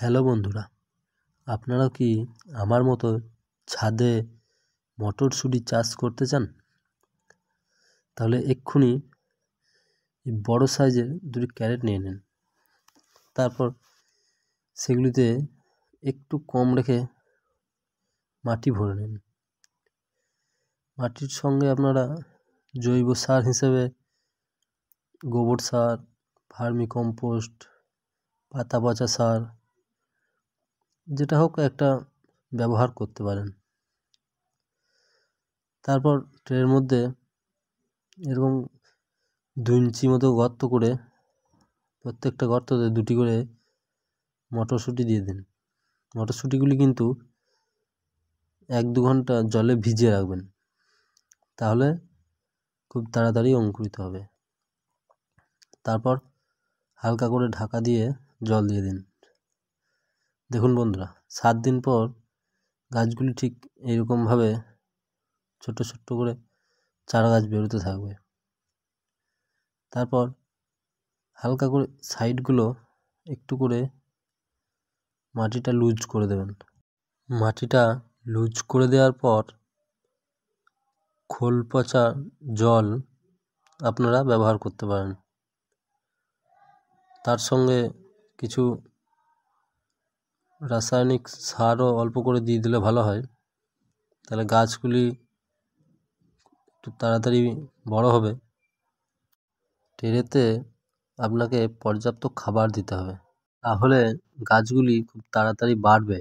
Hello বন্ধুরা, আপনারা কি আমার মতো ছাদে মটরশুঁটি চাষ করতে চান? তাহলে এক্ষুনি এই বড় সাইজের দুটি ক্যারেট নিয়ে নিন। তারপর সেগুলিতে একটু কম রেখে মাটি ভরে নিন। মাটির সঙ্গে আপনারা জৈব সার হিসেবে গোবর সার, ভার্মি কম্পোস্ট, পাতা পচা সার যেটা হোক একটা ব্যবহার করতে পারেন। তারপর ট্রের মধ্যে এরকম 2 ইঞ্চি মতো গর্ত করে প্রত্যেকটা গর্ততে 2টি করে মটরশুঁটি দিয়ে দিন। মটরশুঁটিগুলি কিন্তু 1-2 ঘন্টা জলে ভিজিয়ে রাখবেন, তাহলে খুব তাড়াতাড়ি অঙ্কুরিত হবে। তারপর হালকা করে ঢাকা দিয়ে জল দিয়ে দিন। দেখুন বন্ধুরা, 7 দিন পর গাছগুলি ঠিক এইরকমভাবে ছোট্ট ছোট্ট করে চারা গাছ বেরোতে থাকবে। তারপর হালকা করে সাইডগুলো একটু করে মাটিটা লুজ করে দেবেন। মাটিটা লুজ করে দেওয়ার পর খোল পচা জল আপনারা ব্যবহার করতে পারেন। তার সঙ্গে কিছু রাসায়নিক সারও অল্প করে দিয়ে দিলে ভালো হয়, তাহলে গাছগুলি একটু তাড়াতাড়ি বড় হবে। ট্রেতে আপনাকে পর্যাপ্ত খাবার দিতে হবে, তাহলে গাছগুলি খুব তাড়াতাড়ি বাড়বে।